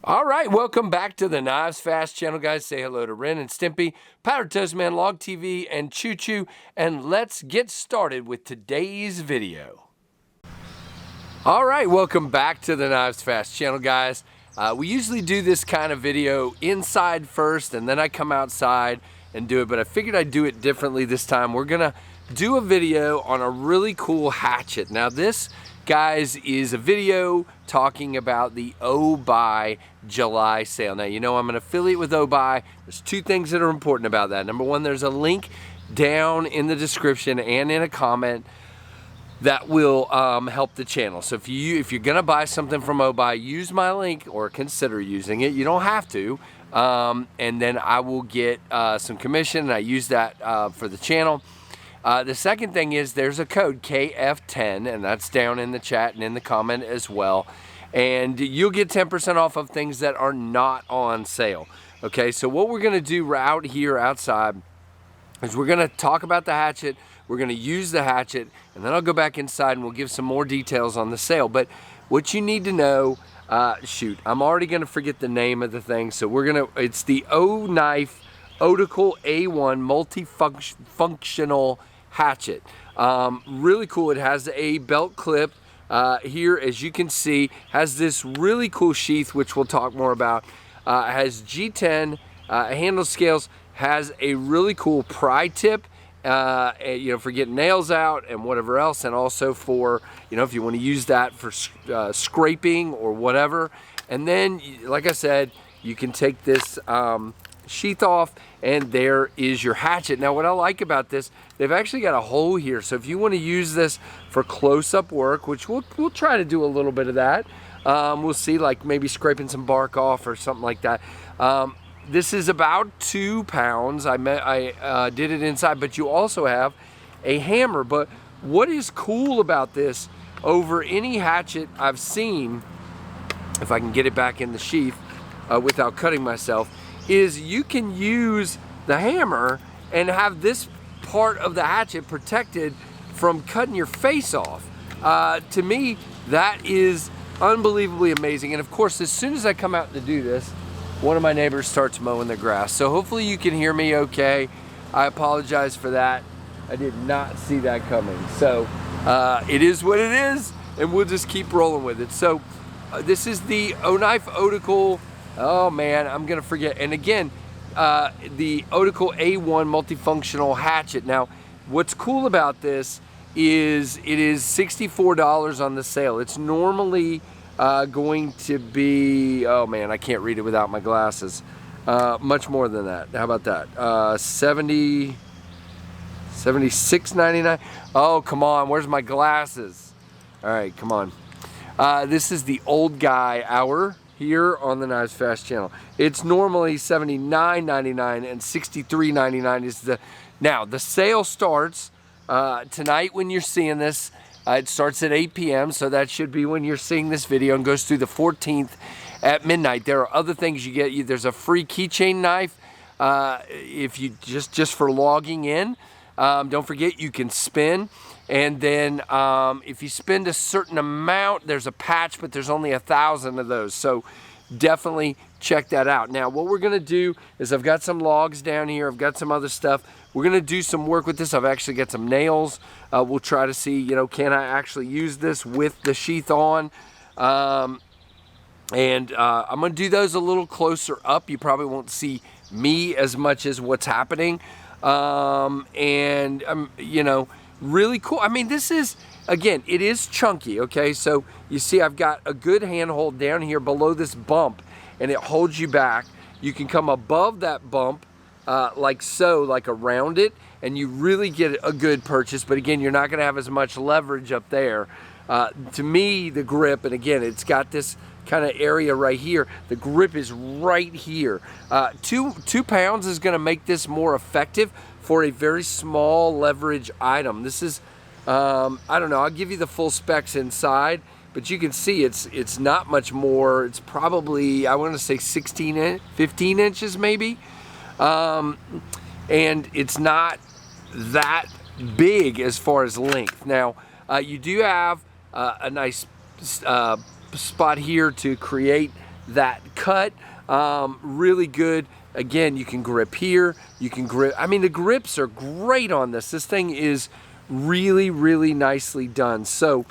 All right, welcome back to the KnivesFAST channel, guys. Say hello to Ren and Stimpy, Powder Toast Man, Log TV, and Choo Choo, and let's get started with today's video. All right, welcome back to the KnivesFAST channel, guys. We usually do this kind of video inside first, and then I come outside and do it, but I figured I'd do it differently this time. We're gonna do a video on a really cool hatchet. Now this, guys, is a video talking about the Obuy July sale. Now, you know I'm an affiliate with Obuy. There's two things that are important about that. Number one, there's a link down in the description and in a comment that will help the channel. So if you're gonna buy something from Obuy, use my link or consider using it. You don't have to. And then I will get some commission, and I use that for the channel. The second thing is there's a code KF10, and that's down in the chat and in the comment as well. And you'll get 10% off of things that are not on sale. Okay, so what we're gonna do out here outside is we're gonna talk about the hatchet, we're gonna use the hatchet, and then I'll go back inside and we'll give some more details on the sale. But what you need to know, shoot, I'm already gonna forget the name of the thing, so it's the Oknife Otical A1 multifunctional hatchet. Really cool. It has a belt clip here, as you can see, has this really cool sheath, which we'll talk more about. Has G10 handle scales, has a really cool pry tip, you know, for getting nails out and whatever else, and also for, you know, if you want to use that for scraping or whatever. And then, like I said, you can take this sheath off, and there is your hatchet. Now what I like about this, they've actually got a hole here, so if you want to use this for close-up work, which we'll try to do a little bit of that, we'll see, like maybe scraping some bark off or something like that. This is about 2 pounds. I did it inside, but you also have a hammer. But what is cool about this over any hatchet I've seen, if I can get it back in the sheath without cutting myself, is you can use the hammer and have this part of the hatchet protected from cutting your face off. To me, that is unbelievably amazing. And of course, as soon as I come out to do this, one of my neighbors starts mowing the grass. So hopefully you can hear me okay. I apologize for that. I did not see that coming. So it is what it is, and we'll just keep rolling with it. So this is the Oknife Otical, oh man, I'm gonna forget. And again, the Otical A1 multifunctional hatchet. Now, what's cool about this is it is $64 on the sale. It's normally going to be, oh man, I can't read it without my glasses. Much more than that. How about that? $76.99. Oh, come on, where's my glasses? All right, come on. This is the old guy hour here on the KnivesFAST channel. It's normally $79.99 and $63.99 is the, now the sale starts tonight when you're seeing this. It starts at 8 p.m. so that should be when you're seeing this video, and goes through the 14th at midnight. There are other things you get. There's a free keychain knife if you just for logging in. Don't forget you can spin. And then if you spend a certain amount, there's a patch, but there's only 1,000 of those. So definitely check that out. Now what we're gonna do is, I've got some logs down here, I've got some other stuff. We're gonna do some work with this. I've actually got some nails. We'll try to see, you know, can I actually use this with the sheath on? I'm gonna do those a little closer up. You probably won't see me as much as what's happening. You know, really cool. I mean, this is, again, it is chunky, okay? So you see I've got a good handhold down here below this bump, and it holds you back. You can come above that bump like so, like around it, and you really get a good purchase. But again, you're not gonna have as much leverage up there. To me, the grip, and again, it's got this kind of area right here. The grip is right here. 2 pounds is gonna make this more effective for a very small leverage item. This is, I don't know, I'll give you the full specs inside, but you can see it's not much more. It's probably, I wanna say 15 inches maybe. And it's not that big as far as length. Now, you do have a nice spot here to create that cut. Really good. Again, you can grip here. You can grip. I mean, the grips are great on this. This thing is really, really nicely done. So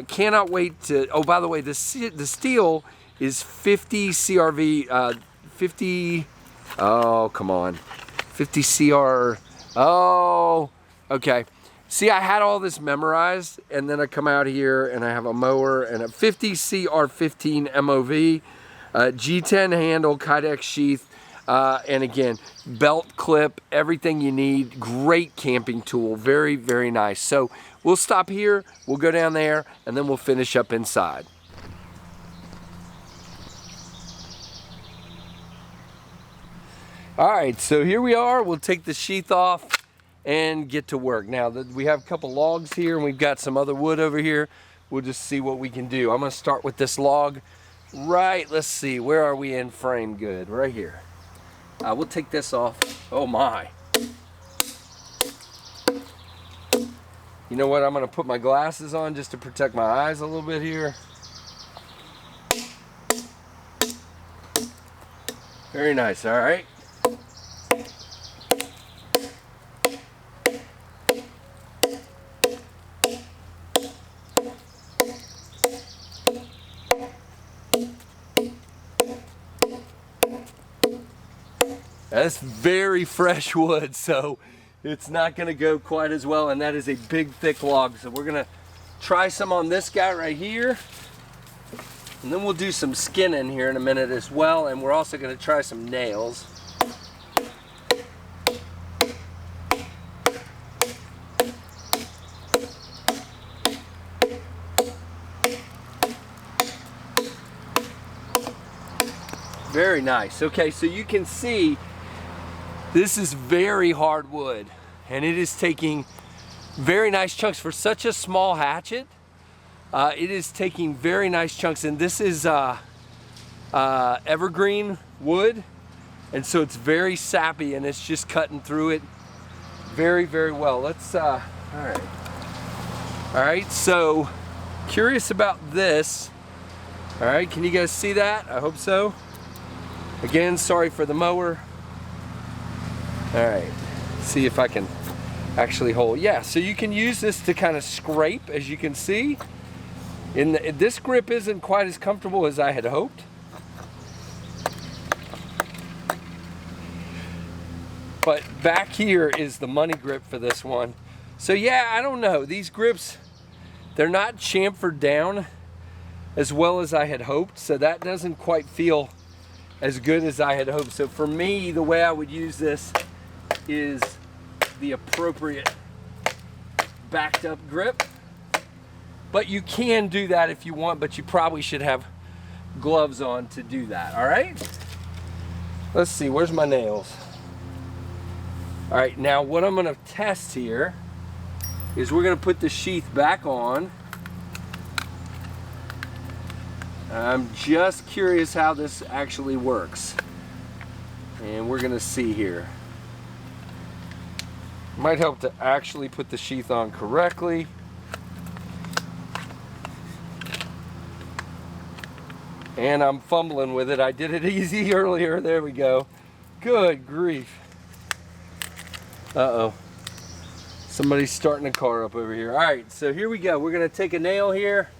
cannot wait to, oh, by the way, the steel is 50 CRV, 50, oh, come on, 50 CR, oh, okay. See, I had all this memorized, and then I come out here and I have a mower and a 50 CR15 MOV, G10 handle, Kydex sheath, and again, belt clip, everything you need. Great camping tool, very, very nice. So we'll stop here, we'll go down there, and then we'll finish up inside. All right, so here we are. We'll take the sheath off and get to work. Now, we have a couple logs here, and we've got some other wood over here. We'll just see what we can do. I'm gonna start with this log. Right, let's see, where are we in frame? Good, right here. We'll take this off. Oh my. You know what, I'm gonna put my glasses on just to protect my eyes a little bit here. Very nice, all right. That's very fresh wood, so it's not gonna go quite as well, and that is a big, thick log. So we're gonna try some on this guy right here, and then we'll do some skinning here in a minute as well, and we're also gonna try some nails. Very nice. Okay, so you can see this is very hard wood, and it is taking very nice chunks for such a small hatchet. It is taking very nice chunks, and this is evergreen wood, and so it's very sappy, and it's just cutting through it very, very well. Let's, all right, so curious about this. All right, can you guys see that? I hope so. Again, sorry for the mower. All right, see if I can actually hold. Yeah, so you can use this to kind of scrape, as you can see. This grip isn't quite as comfortable as I had hoped. But back here is the money grip for this one. So yeah, I don't know. These grips, they're not chamfered down as well as I had hoped. So that doesn't quite feel as good as I had hoped. So for me, the way I would use this is the appropriate backed up grip. But you can do that if you want, but you probably should have gloves on to do that, all right? Let's see, where's my nails? All right, now what I'm gonna test here is we're gonna put the sheath back on. I'm just curious how this actually works. And we're gonna see here. Might help to actually put the sheath on correctly. And I'm fumbling with it. I did it easy earlier. There we go. Good grief. Uh-oh. Somebody's starting a car up over here. All right, so here we go. We're gonna take a nail here.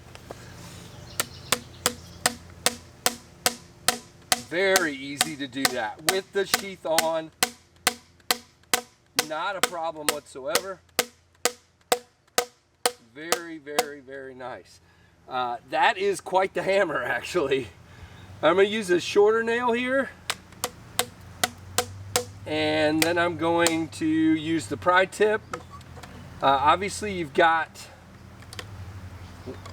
Very easy to do that with the sheath on. Not a problem whatsoever. Very, very, very nice. That is quite the hammer, actually. I'm going to use a shorter nail here. And then I'm going to use the pry tip. Obviously, you've got,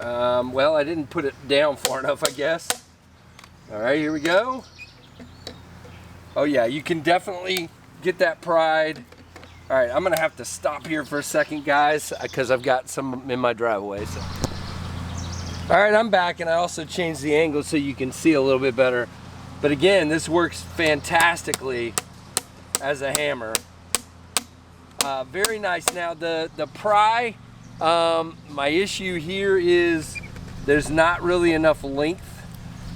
well, I didn't put it down far enough, I guess. All right, here we go. Oh yeah, you can definitely get that pried. All right, I'm gonna have to stop here for a second, guys, because I've got some in my driveway. So. All right, I'm back, and I also changed the angle so you can see a little bit better. But again, this works fantastically as a hammer. Very nice. Now the pry, my issue here is there's not really enough length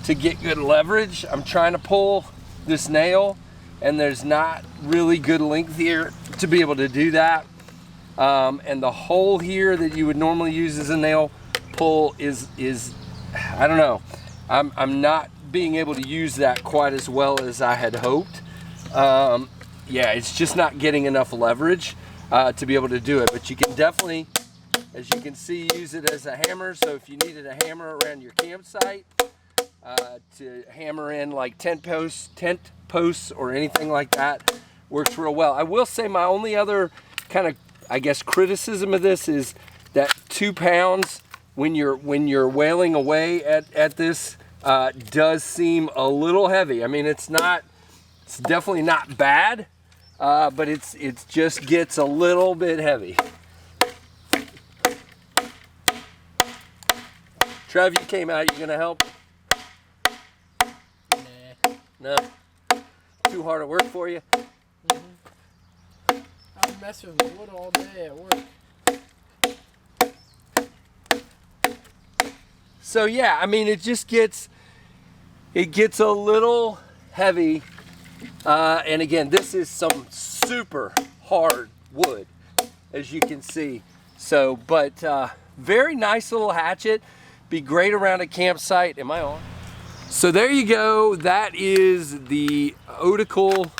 to get good leverage. I'm trying to pull this nail, and there's not really good length here to be able to do that. And the hole here that you would normally use as a nail pull is I don't know. I'm not being able to use that quite as well as I had hoped. Yeah, it's just not getting enough leverage to be able to do it. But you can definitely, as you can see, use it as a hammer. So if you needed a hammer around your campsite to hammer in like tent posts or anything like that, works real well. I will say my only other kind of, I guess, criticism of this is that 2 pounds when you're whaling away at this does seem a little heavy. I mean, it's definitely not bad, but it just gets a little bit heavy. Trev, you came out, you gonna help? Nah. No? Too hard to work for you? I'm messing with wood all day at work. So yeah, I mean, it gets a little heavy. And again, this is some super hard wood, as you can see. So, but very nice little hatchet. Be great around a campsite. Am I on? So there you go. That is the Obuy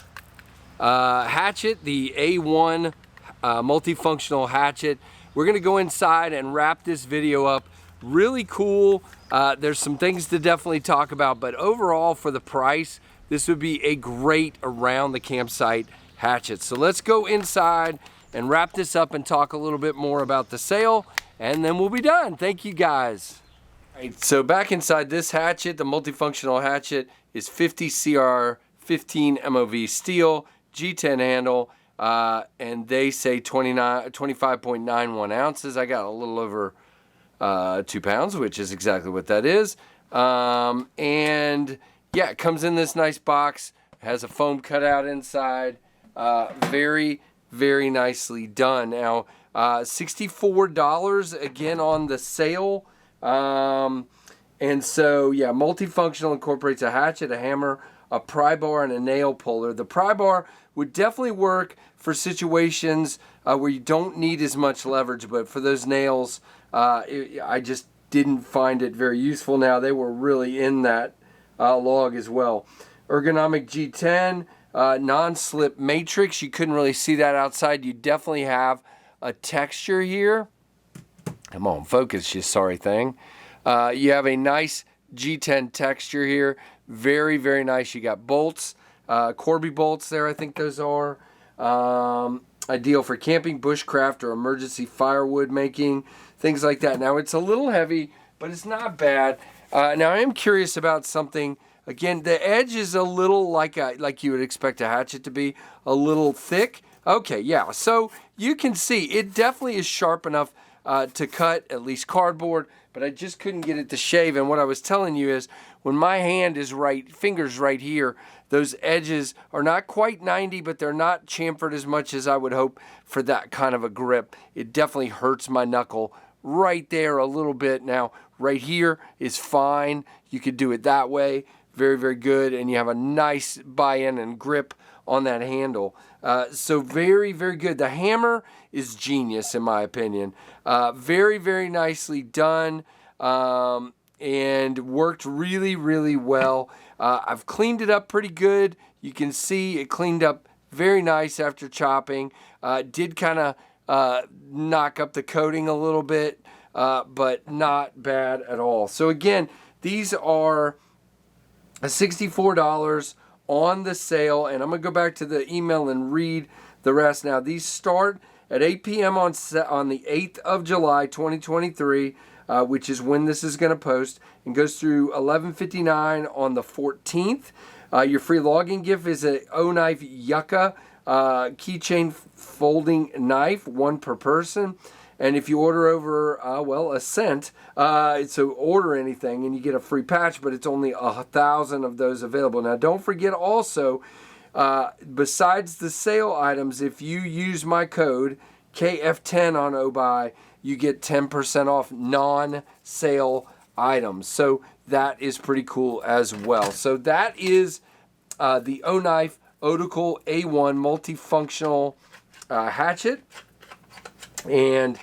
hatchet, the A1 multifunctional hatchet. We're gonna go inside and wrap this video up. Really cool. There's some things to definitely talk about, but overall for the price, this would be a great around the campsite hatchet. So let's go inside and wrap this up and talk a little bit more about the sale, and then we'll be done. Thank you guys. All right, so back inside this hatchet, the multifunctional hatchet is 50 CR 15 MOV steel, G10 handle, and they say 25.91 ounces. I got a little over 2 pounds, which is exactly what that is. And yeah, it comes in this nice box, has a foam cutout inside. Very, very nicely done. Now, $64 again on the sale. And so, yeah, multifunctional, incorporates a hatchet, a hammer, a pry bar, and a nail puller. The pry bar would definitely work for situations where you don't need as much leverage, but for those nails, I just didn't find it very useful. Now, they were really in that log as well. Ergonomic G10, non-slip matrix. You couldn't really see that outside. You definitely have a texture here. Come on, focus, you sorry thing. You have a nice G10 texture here. Very, very nice. You got bolts, Corby bolts there, I think those are. Ideal for camping, bushcraft, or emergency firewood making, things like that. Now, it's a little heavy, but it's not bad. Now, I am curious about something. Again, the edge is a little like you would expect a hatchet to be, a little thick. Okay, yeah, so you can see it definitely is sharp enough to cut at least cardboard, but I just couldn't get it to shave. And what I was telling you is when my hand is fingers right here, those edges are not quite 90, but they're not chamfered as much as I would hope for that kind of a grip. It definitely hurts my knuckle right there a little bit. Now, right here is fine. You could do it that way. Very, very good. And you have a nice buy-in and grip on that handle. So very, very good. The hammer is genius in my opinion. Very, very nicely done, and worked really, really well. I've cleaned it up pretty good. You can see it cleaned up very nice after chopping. Did kind of knock up the coating a little bit, but not bad at all. So again, these are $64 on the sale, and I'm gonna go back to the email and read the rest. Now, these start at 8 p.m. on the 8th of July 2023, which is when this is gonna post, and goes through 11:59 on the 14th. Your free login gift is a Oknife Yucca keychain folding knife, 1 per person. And if you order over, a cent, so order anything and you get a free patch, but it's only 1,000 of those available. Now, don't forget also, besides the sale items, if you use my code KF10 on Obuy, you get 10% off non-sale items. So that is pretty cool as well. So that is the Oknife Otical A1 multifunctional hatchet. And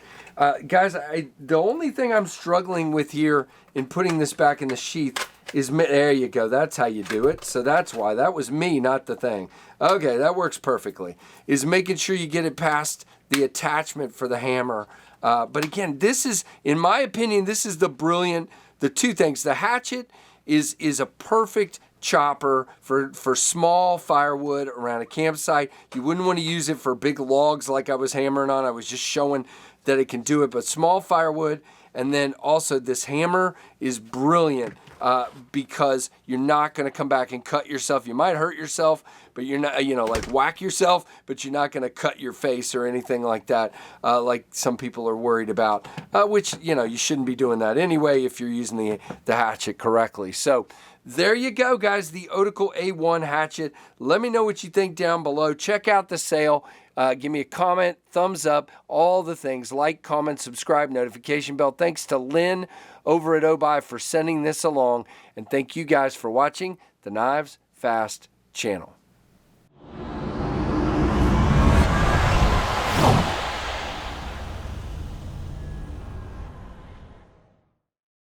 guys, the only thing I'm struggling with here in putting this back in the sheath is, there you go, that's how you do it. So that's why, that was me, not the thing. Okay, that works perfectly. Is making sure you get it past the attachment for the hammer. But again, this is, in my opinion, this is the two things. The hatchet is a perfect chopper for small firewood around a campsite. You wouldn't want to use it for big logs like I was hammering on. I was just showing that it can do it, but small firewood. And then also this hammer is brilliant because you're not going to come back and cut yourself. You might hurt yourself, but you're not, like whack yourself, but you're not going to cut your face or anything like that, like some people are worried about, which, you shouldn't be doing that anyway if you're using the hatchet correctly. So there you go, guys, the Otical A1 hatchet. Let me know what you think down below. Check out the sale. Give me a comment, thumbs up, all the things. Like, comment, subscribe, notification bell. Thanks to Lynn over at Obuy for sending this along. And thank you guys for watching the Knives Fast channel.